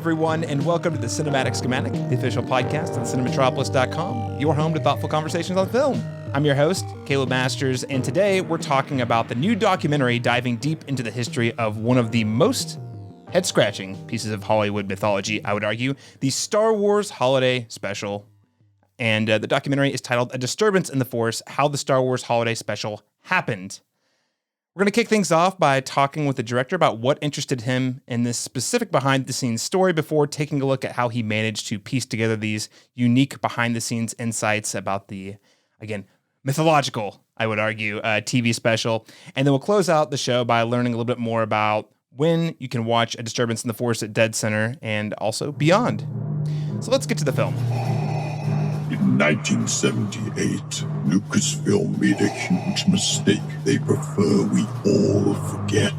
everyone, and welcome to the Cinematic Schematic, the official podcast on cinematropolis.com, your home to thoughtful conversations on film. I'm your host, Caleb Masters, and today we're talking about the new documentary diving deep into the history of one of the most head-scratching pieces of Hollywood mythology, I would argue, the Star Wars Holiday Special. And the documentary is titled A Disturbance in the Force, How the Star Wars Holiday Special Happened. We're going to kick things off by talking with the director about what interested him in this specific behind-the-scenes story before taking a look at how he managed to piece together these unique behind-the-scenes insights about the, again, mythological, I would argue, TV special. And then we'll close out the show by learning a little bit more about when you can watch A Disturbance in the Force at deadCenter and also beyond. So let's get to the film. In 1978, Lucasfilm made a huge mistake. They prefer we all forget.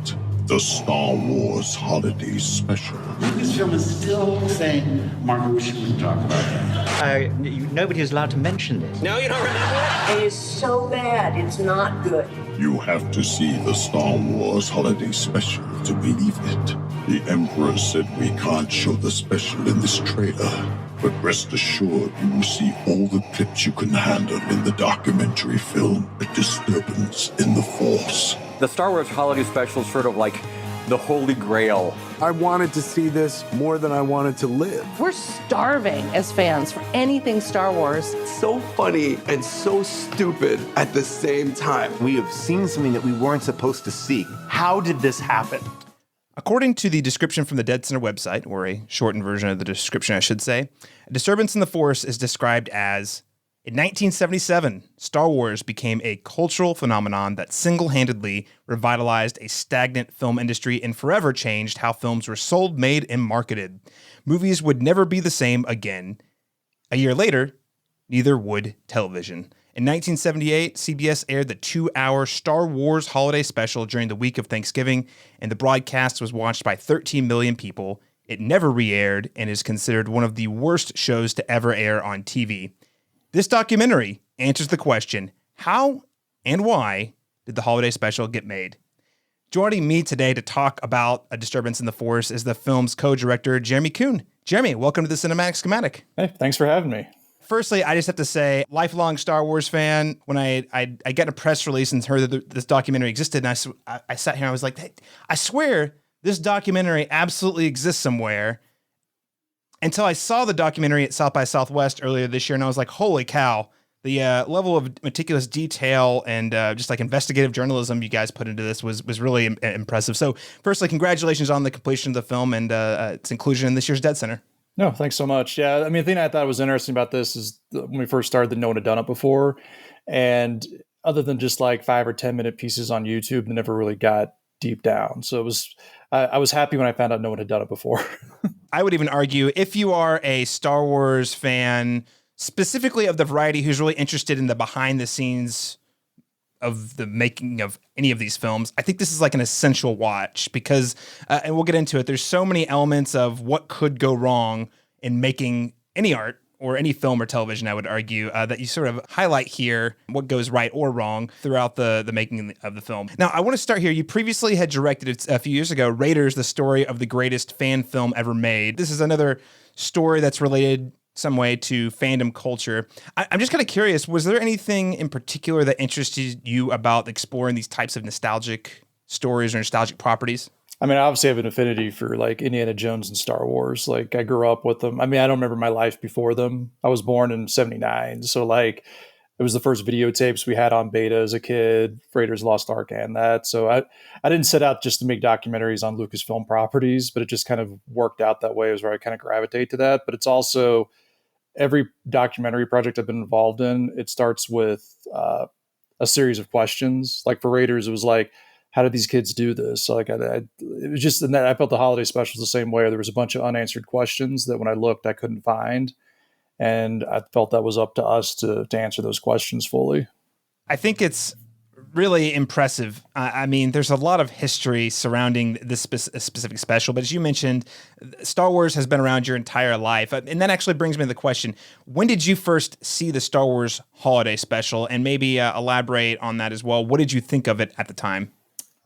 The Star Wars Holiday Special. Lucasfilm is still saying, Martin, we shouldn't talk about that. Nobody is allowed to mention this. No, you don't remember? It is so bad, it's not good. You have to see the Star Wars Holiday Special to believe it. The Emperor said we can't show the special in this trailer. But rest assured, you will see all the clips you can handle in the documentary film, A Disturbance in the Force. The Star Wars Holiday Special is sort of like the holy grail. I wanted to see this more than I wanted to live. We're starving as fans for anything Star Wars. So funny and so stupid at the same time. We have seen something that we weren't supposed to see. How did this happen? According to the description from the deadCenter website, or a shortened version of the description, I should say, A Disturbance in the Force is described as, in 1977, Star Wars became a cultural phenomenon that single-handedly revitalized a stagnant film industry and forever changed how films were sold, made, and marketed. Movies would never be the same again. A year later, neither would television. In 1978, CBS aired the 2-hour Star Wars Holiday Special during the week of Thanksgiving, and the broadcast was watched by 13 million people. It never re-aired and is considered one of the worst shows to ever air on TV. This documentary answers the question, how and why did the holiday special get made? Joining me today to talk about A Disturbance in the Force is the film's co-director, Jeremy Coon. Jeremy, welcome to the Cinematic Schematic. Hey, thanks for having me. Firstly, I just have to say, lifelong Star Wars fan, when I got a press release and heard that this documentary existed, and I sat here and I was like, hey, I swear this documentary absolutely exists somewhere, until I saw the documentary at South by Southwest earlier this year, and I was like, holy cow, the level of meticulous detail and just like investigative journalism you guys put into this was really impressive. So firstly, congratulations on the completion of the film and its inclusion in this year's deadCenter. No, thanks so much. Yeah, I mean, the thing I thought was interesting about this is when we first started that no one had done it before. And other than just like 5 or 10 minute pieces on YouTube, they never really got deep down. So it was, I was happy when I found out no one had done it before. I would even argue if you are a Star Wars fan, specifically of the variety who's really interested in the behind the scenes of the making of any of these films, I think this is like an essential watch because, and we'll get into it, there's so many elements of what could go wrong in making any art or any film or television, I would argue, that you sort of highlight here what goes right or wrong throughout the making of the film. Now, I want to start here. You previously had directed a few years ago, Raiders, the story of the greatest fan film ever made. This is another story that's related some way to fandom culture. I'm just kind of curious, was there anything in particular that interested you about exploring these types of nostalgic stories or nostalgic properties? I mean, I obviously have an affinity for like Indiana Jones and Star Wars. Like I grew up with them. I mean, I don't remember my life before them. I was born in 79. So like it was the first videotapes we had on beta as a kid, Raiders Lost Ark and that. So I didn't set out just to make documentaries on Lucasfilm properties, but it just kind of worked out that way. It was where I kind of gravitate to that. But it's also every documentary project I've been involved in, it starts with a series of questions. Like for Raiders, it was like, how did these kids do this? So like it was just, and that I felt the holiday special the same way. There was a bunch of unanswered questions that when I looked, I couldn't find. And I felt that was up to us to answer those questions fully. I think it's really impressive. I mean, there's a lot of history surrounding this specific special, but as you mentioned, Star Wars has been around your entire life. And that actually brings me to the question, when did you first see the Star Wars Holiday Special? And maybe elaborate on that as well. What did you think of it at the time?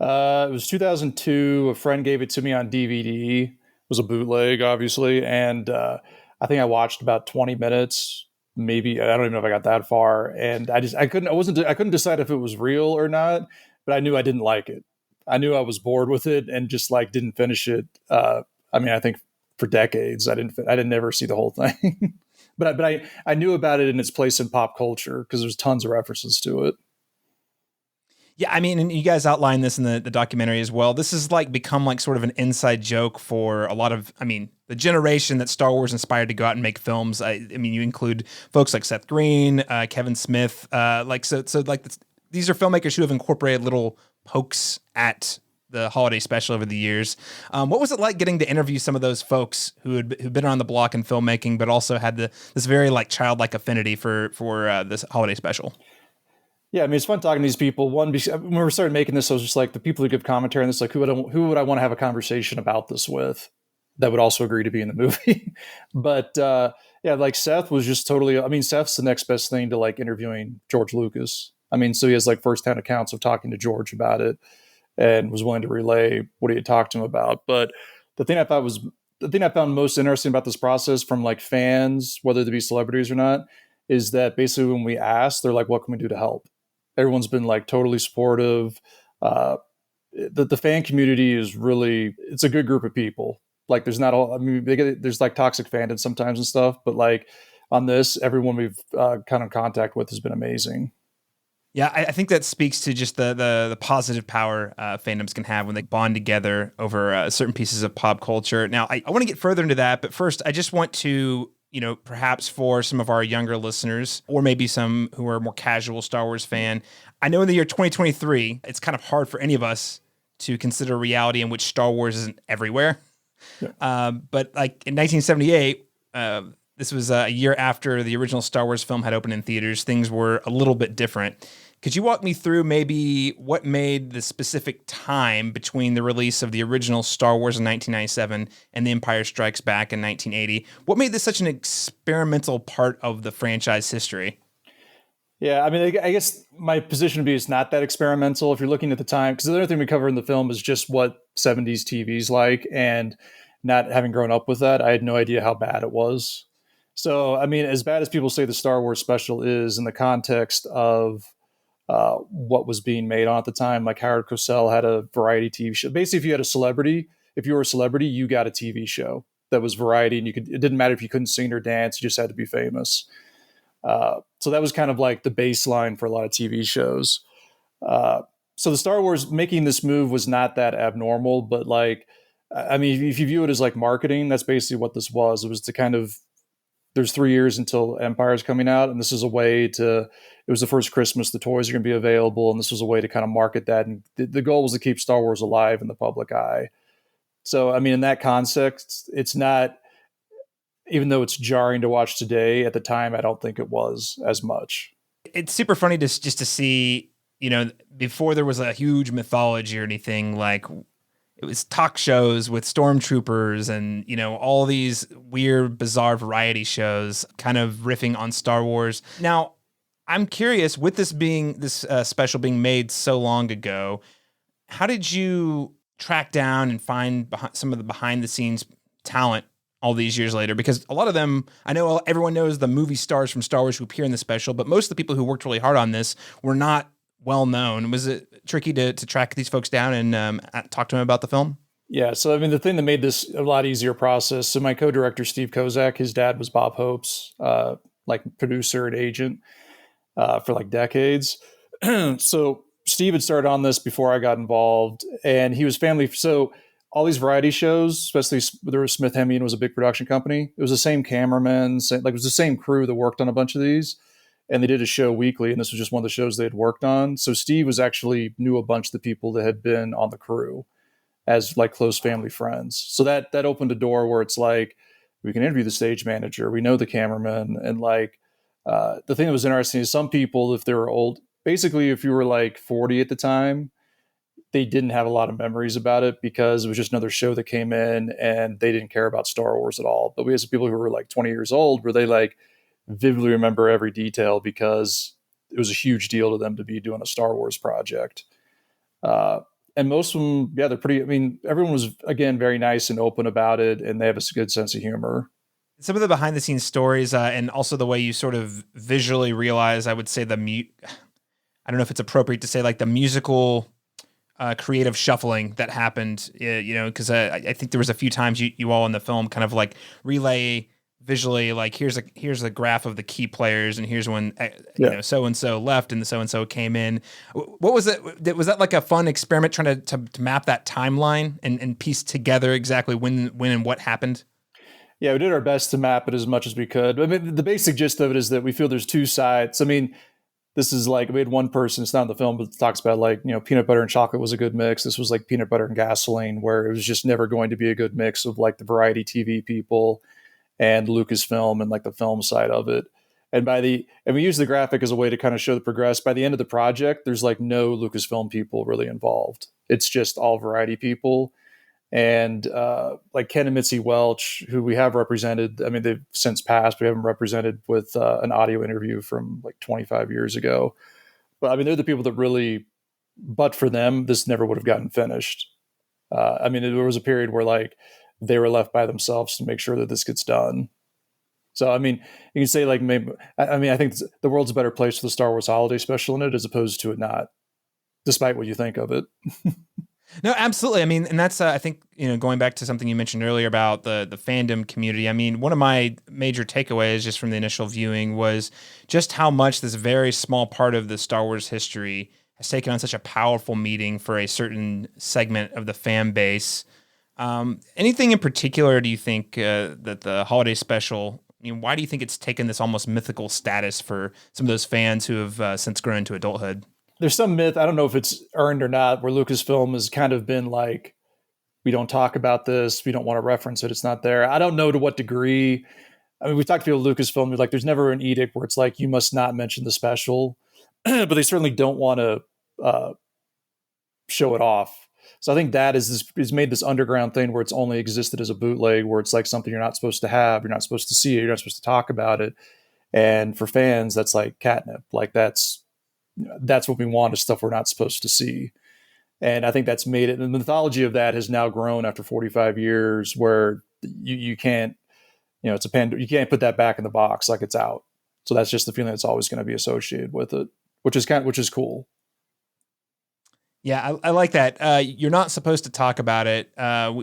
It was 2002. A friend gave it to me on DVD. was a bootleg, obviously, and I think I watched about 20 minutes. Maybe I don't even know if I got that far, and I couldn't decide if it was real or not, but I knew I didn't like it. I knew I was bored with it and just like didn't finish it. I think for decades I didn't ever see the whole thing, but I knew about it in its place in pop culture because there's tons of references to it. Yeah, I mean, and you guys outline this in the documentary as well. This has like become like sort of an inside joke for a lot of, the generation that Star Wars inspired to go out and make films. I mean, you include folks like Seth Green, Kevin Smith, these are filmmakers who have incorporated little pokes at the holiday special over the years. What was it like getting to interview some of those folks who'd been on the block in filmmaking, but also had this very like childlike affinity for this holiday special? Yeah, I mean, it's fun talking to these people. One, because when we started making this, I was just like, the people who give commentary on this, like, who would I want to have a conversation about this with that would also agree to be in the movie? But yeah, like Seth was just totally, Seth's the next best thing to like interviewing George Lucas. So he has like firsthand accounts of talking to George about it and was willing to relay what he had talked to him about. But the thing I found most interesting about this process from like fans, whether they be celebrities or not, is that basically when we asked, they're like, what can we do to help? Everyone's been like totally supportive. The fan community is really, it's a good group of people. Like there's not all, there's like toxic fandom sometimes and stuff, but like on this, everyone we've kind of contact with has been amazing. Yeah, I think that speaks to just the positive power fandoms can have when they bond together over certain pieces of pop culture. Now, I want to get further into that, but first, I just want to, perhaps for some of our younger listeners, or maybe some who are more casual Star Wars fan, I know in the year 2023, it's kind of hard for any of us to consider a reality in which Star Wars isn't everywhere. Yeah. But like in 1978, this was a year after the original Star Wars film had opened in theaters. Things were a little bit different. Could you walk me through maybe what made the specific time between the release of the original Star Wars in 1997 and The Empire Strikes Back in 1980? What made this such an experimental part of the franchise history? Yeah, I guess my position would be it's not that experimental if you're looking at the time, because the other thing we cover in the film is just what 70s TV's like, and not having grown up with that, I had no idea how bad it was. So, as bad as people say the Star Wars special is in the context of what was being made on at the time, like Howard Cosell had a variety TV show. Basically, if you were a celebrity, you got a TV show that was variety, and it didn't matter if you couldn't sing or dance, you just had to be famous. So that was kind of like the baseline for a lot of TV shows. So the Star Wars making this move was not that abnormal, but like, if you view it as like marketing, that's basically what this was. It was to kind of, there's 3 years until Empire's coming out, and this is a way it was the first Christmas, the toys are going to be available, and this was a way to kind of market that. And the goal was to keep Star Wars alive in the public eye. So, in that context, it's not, even though it's jarring to watch today, at the time, I don't think it was as much. It's super funny just to see, before there was a huge mythology or anything, like it was talk shows with stormtroopers and, all these weird, bizarre variety shows kind of riffing on Star Wars. Now, I'm curious, with this special being made so long ago, how did you track down and find some of the behind the scenes talent all these years later? Because a lot of them, I know everyone knows the movie stars from Star Wars who appear in the special, but most of the people who worked really hard on this were not well known. Was it tricky to track these folks down and talk to them about the film? Yeah, so the thing that made this a lot easier process, so my co-director Steve Kozak, his dad was Bob Hope's producer and agent for like decades. So Steve had started on this before I got involved, and he was family. So all these variety shows, especially there was Smith Hemian was a big production company. It was the same cameramen, it was the same crew that worked on a bunch of these. And they did a show weekly, and this was just one of the shows they had worked on. So Steve knew a bunch of the people that had been on the crew as like close family friends. So that opened a door where it's like, we can interview the stage manager, we know the cameraman. And like, the thing that was interesting is some people, if they were old, basically if you were like 40 at the time, they didn't have a lot of memories about it because it was just another show that came in and they didn't care about Star Wars at all. But we had some people who were like 20 years old where they like vividly remember every detail because it was a huge deal to them to be doing a Star Wars project. And most of them, yeah, they're pretty. I mean, everyone was again very nice and open about it, and they have a good sense of humor. Some of the behind the scenes stories, and also the way you sort of visually realize, I would say I don't know if it's appropriate to say like the musical creative shuffling that happened, because I think there was a few times you all in the film kind of like relay visually, like here's a graph of the key players, and here's when so and so left and the so and so came in. What was it? Was that like a fun experiment trying to map that timeline and piece together exactly when and what happened? Yeah, we did our best to map it as much as we could. I mean, the basic gist of it is that we feel there's two sides. I mean, this is like, we had one person, it's not in the film, but it talks about like, peanut butter and chocolate was a good mix. This was like peanut butter and gasoline, where it was just never going to be a good mix of like the variety TV people and Lucasfilm and like the film side of it. And we use the graphic as a way to kind of show the progress. By the end of the project, there's like no Lucasfilm people really involved. It's just all variety people. And like Ken and Mitzi Welch, who we have represented, I mean, they've since passed. We have them represented with an audio interview from like 25 years ago. But I mean, they're the people that really, but for them, this never would have gotten finished. I mean, there was a period where like they were left by themselves to make sure that this gets done. So, I mean, you can say like, maybe, I think the world's a better place for the Star Wars holiday special in it, as opposed to it not, despite what you think of it. No, absolutely. I mean, and that's, I think, going back to something you mentioned earlier about the fandom community. I mean, one of my major takeaways just from the initial viewing was just how much this very small part of the Star Wars history has taken on such a powerful meaning for a certain segment of the fan base. Anything in particular do you think that the holiday special, why do you think it's taken this almost mythical status for some of those fans who have since grown into adulthood? There's some myth, I don't know if it's earned or not, where Lucasfilm has kind of been like, we don't talk about this, we don't want to reference it, it's not there. I don't know to what degree. I mean, we talked to people at Lucasfilm, like there's never an edict where it's like, you must not mention the special, but they certainly don't want to show it off. So I think that is made this underground thing where it's only existed as a bootleg, where it's like something you're not supposed to have, you're not supposed to see it, you're not supposed to talk about it. And for fans, that's like catnip. Like that's what we want, is stuff we're not supposed to see. And I think that's made it. And the mythology of that has now grown after 45 years, where you can't, it's you can't put that back in the box like it's out. So that's just the feeling that's always going to be associated with it, which is cool. Yeah, I like that. You're not supposed to talk about it.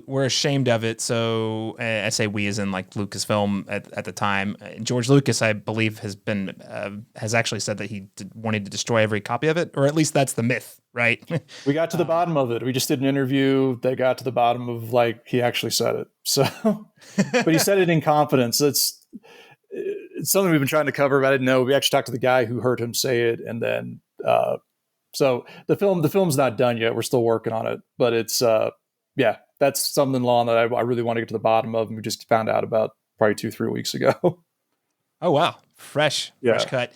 We're ashamed of it. So I say we as in like Lucasfilm at the time. George Lucas, I believe, has actually said that he wanted to destroy every copy of it, or at least that's the myth, right? We got to the bottom of it. We just did an interview. They got to the bottom of like, he actually said it. So, but he said it in confidence. It's something we've been trying to cover, but I didn't know. We actually talked to the guy who heard him say it, and then. So the film's not done yet. We're still working on it, but it's that's something, Lon, that I really want to get to the bottom of, and we just found out about probably 2-3 weeks ago. Oh wow, fresh cut.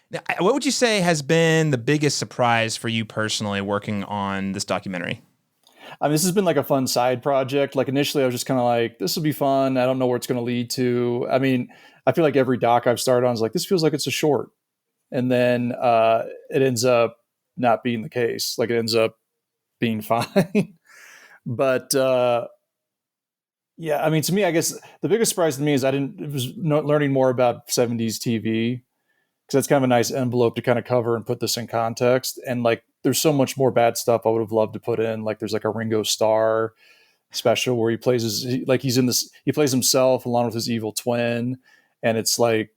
Now, what would you say has been the biggest surprise for you personally working on this documentary? I mean, this has been like a fun side project. Like initially, I was just kind of like, this will be fun. I don't know where it's going to lead to. I mean, I feel like every doc I've started on is like, this feels like it's a short, and then it ends up not being the case. Like it ends up being fine. But I mean, to me, I guess the biggest surprise to me is learning more about 70s TV, because that's kind of a nice envelope to kind of cover and put this in context. And like, there's so much more bad stuff I would have loved to put in. Like there's like a Ringo Starr special where he plays he plays himself along with his evil twin. And it's like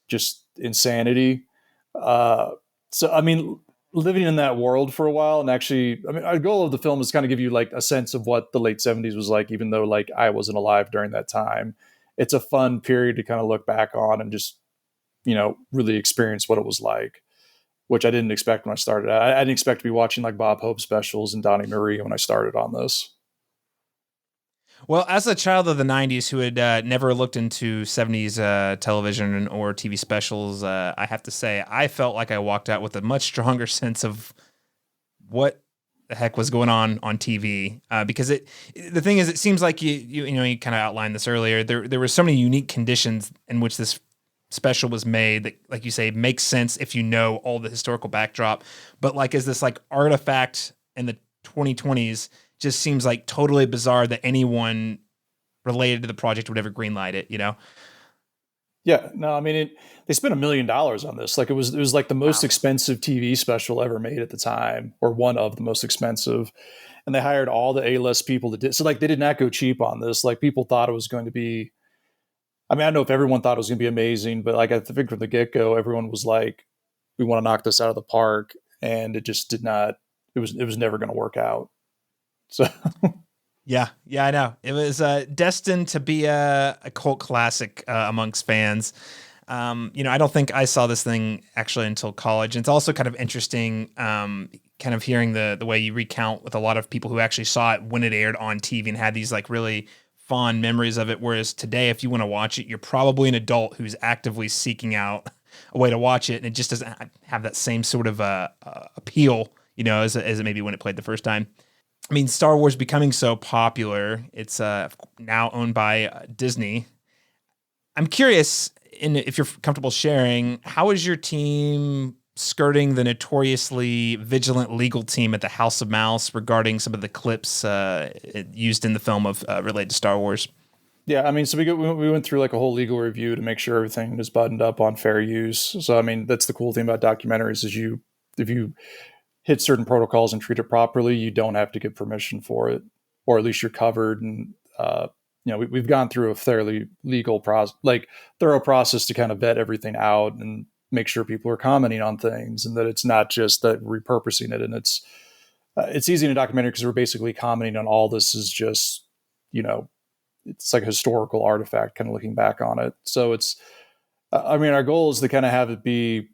just insanity. So, I mean, living in that world for a while, and actually, I mean, our goal of the film is kind of give you like a sense of what the late 70s was like, even though like I wasn't alive during that time. It's a fun period to kind of look back on and just, really experience what it was like, which I didn't expect when I started. I didn't expect to be watching like Bob Hope specials and Donnie Marie when I started on this. Well, as a child of the 90s who had never looked into 70s television or TV specials, I have to say I felt like I walked out with a much stronger sense of what the heck was going on TV. Because the thing is, it seems like you kind of outlined this earlier. There were so many unique conditions in which this special was made that, like you say, makes sense if you know all the historical backdrop. But like, is this like artifact and the 2020s just seems like totally bizarre that anyone related to the project would ever greenlight it, you know? Yeah, no, I mean, they spent $1 million on this. Like it was like the most expensive TV special ever made at the time, or one of the most expensive. And they hired all the A-list people that did. So like they did not go cheap on this. Like people thought it was going to be, I mean, I don't know if everyone thought it was going to be amazing, but like I think from the get-go, everyone was like, we want to knock this out of the park. And it just did not, it was never going to work out. So Yeah, I know. It was destined to be a cult classic amongst fans. I don't think I saw this thing actually until college. And it's also kind of interesting kind of hearing the way you recount with a lot of people who actually saw it when it aired on TV and had these like really fond memories of it. Whereas today, if you want to watch it, you're probably an adult who's actively seeking out a way to watch it. And it just doesn't have that same sort of appeal, as it maybe when it played the first time. I mean, Star Wars becoming so popular, it's now owned by Disney. I'm curious, if you're comfortable sharing, how is your team skirting the notoriously vigilant legal team at the House of Mouse regarding some of the clips used in the film of related to Star Wars? Yeah, I mean, so we went through like a whole legal review to make sure everything is buttoned up on fair use. So, I mean, that's the cool thing about documentaries is if you hit certain protocols and treat it properly, you don't have to get permission for it, or at least you're covered. And, we've gone through a fairly legal thorough process to kind of vet everything out and make sure people are commenting on things and that it's not just that repurposing it. And it's easy in a documentary because we're basically commenting on all this is just, it's like a historical artifact kind of looking back on it. So it's, our goal is to kind of have it be,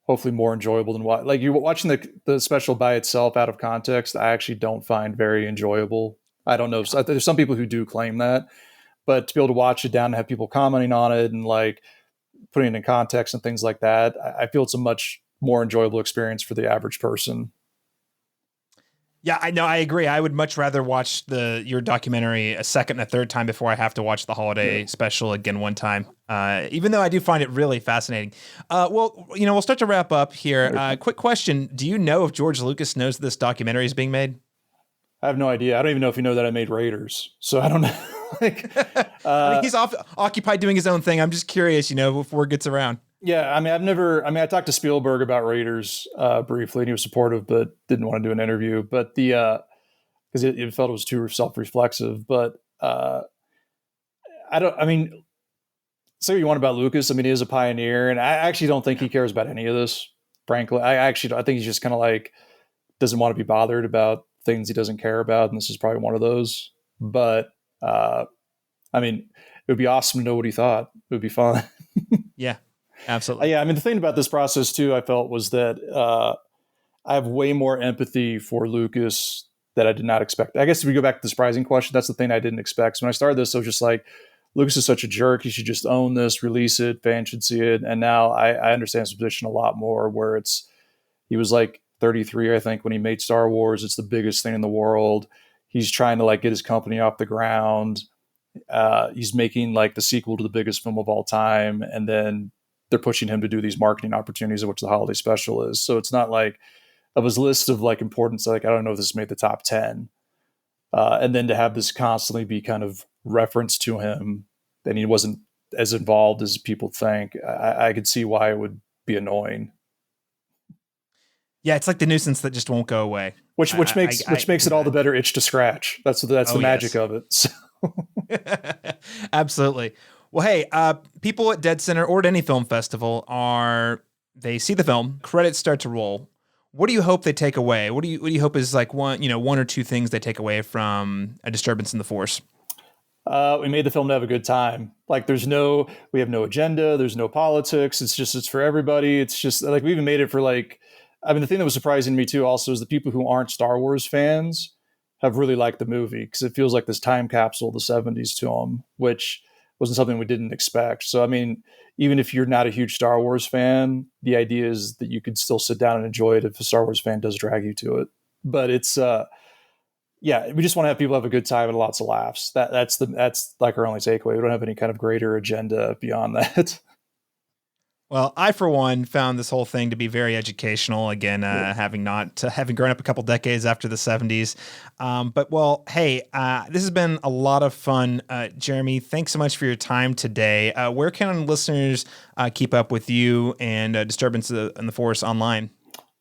hopefully more enjoyable than what, like you're watching the special by itself out of context. I actually don't find very enjoyable. I don't know. So there's some people who do claim that, but to be able to watch it down and have people commenting on it and like putting it in context and things like that, I feel it's a much more enjoyable experience for the average person. Yeah, I know. I agree. I would much rather watch your documentary a second and a third time before I have to watch the holiday special again one time. Even though I do find it really fascinating. We'll start to wrap up here. Quick question: do you know if George Lucas knows this documentary is being made? I have no idea. I don't even know if you know that I made Raiders, so I don't know. I mean, he's occupied doing his own thing. I'm just curious, if word gets around. Yeah, I talked to Spielberg about Raiders briefly, and he was supportive, but didn't want to do an interview. But because it felt it was too self-reflexive. But say what you want about Lucas. I mean, he is a pioneer, and I actually don't think he cares about any of this. Frankly, I think he's just kind of like doesn't want to be bothered about things he doesn't care about, and this is probably one of those. But it would be awesome to know what he thought. It would be fun. Yeah. Absolutely. Yeah, I mean, the thing about this process too, I felt was that I have way more empathy for Lucas that I did not expect. I guess if we go back to the surprising question, that's the thing I didn't expect. So when I started this, I was just like, Lucas is such a jerk. He should just own this, release it, fans should see it. And now I understand his position a lot more, where he was like 33, I think, when he made Star Wars. It's the biggest thing in the world. He's trying to like get his company off the ground. He's making like the sequel to the biggest film of all time, and then they're pushing him to do these marketing opportunities, of which the holiday special is. So it's not like of his list of like importance, like I don't know if this made the top 10. And then to have this constantly be kind of referenced to him, and he wasn't as involved as people think, I could see why it would be annoying. Yeah, it's like the nuisance that just won't go away. Which makes it all the better itch to scratch. That's the magic of it. So. Absolutely. Well, hey, people at dCFF23 or at any film festival they see the film, credits start to roll. What do you hope they take away? What do you hope is like one or two things they take away from A Disturbance in the Force? We made the film to have a good time. Like we have no agenda. There's no politics. It's for everybody. It's just like we even made it for like, the thing that was surprising to me too also is the people who aren't Star Wars fans have really liked the movie because it feels like this time capsule of the 70s to them, which wasn't something we didn't expect. So, even if you're not a huge Star Wars fan, the idea is that you could still sit down and enjoy it if a Star Wars fan does drag you to it. But it's, we just want to have people have a good time and lots of laughs. That's like our only takeaway. We don't have any kind of greater agenda beyond that. Well, I, for one, found this whole thing to be very educational. Again, having grown up a couple decades after the 70s. Hey, this has been a lot of fun. Jeremy, thanks so much for your time today. Where can listeners keep up with you and Disturbance in the Forest online?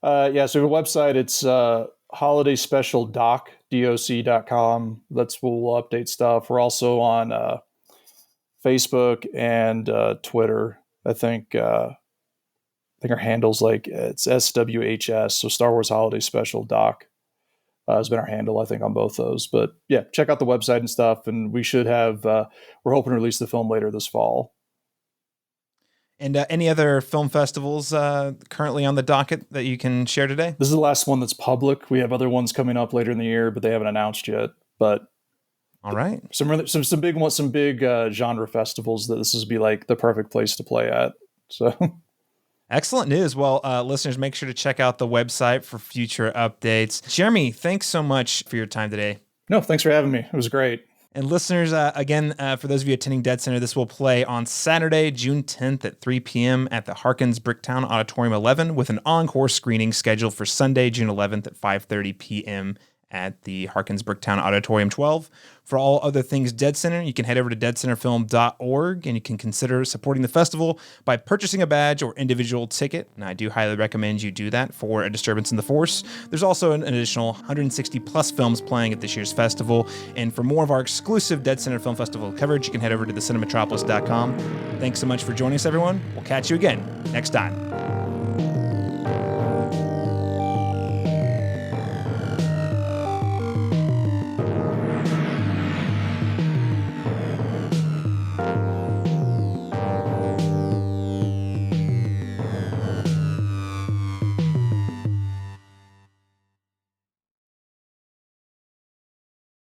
So your website, it's holiday special doc.com. That's where we'll update stuff. We're also on Facebook and Twitter. I think our handle's it's SWHS, so Star Wars Holiday Special Doc has been our handle, I think, on both those. But yeah, check out the website and stuff, and we should have, we're hoping to release the film later this fall. And any other film festivals currently on the docket that you can share today? This is the last one that's public. We have other ones coming up later in the year, but they haven't announced yet. But all right, some big ones, some big genre festivals that this would be like the perfect place to play at. So excellent news. Well, listeners, make sure to check out the website for future updates. Jeremy, thanks so much for your time today. No, thanks for having me. It was great. And listeners, again, for those of you attending deadCenter, this will play on Saturday, June 10th at 3 p.m. at the Harkins Bricktown Auditorium 11, with an encore screening scheduled for Sunday, June 11th at 5:30 p.m. at the Harkins Bricktown Auditorium 12. For all other things deadCenter, you can head over to deadcenterfilm.org, and you can consider supporting the festival by purchasing a badge or individual ticket. And I do highly recommend you do that for A Disturbance in the Force. There's also an additional 160 plus films playing at this year's festival. And for more of our exclusive deadCenter Film Festival coverage, you can head over to thecinemetropolis.com. Thanks so much for joining us, everyone. We'll catch you again next time.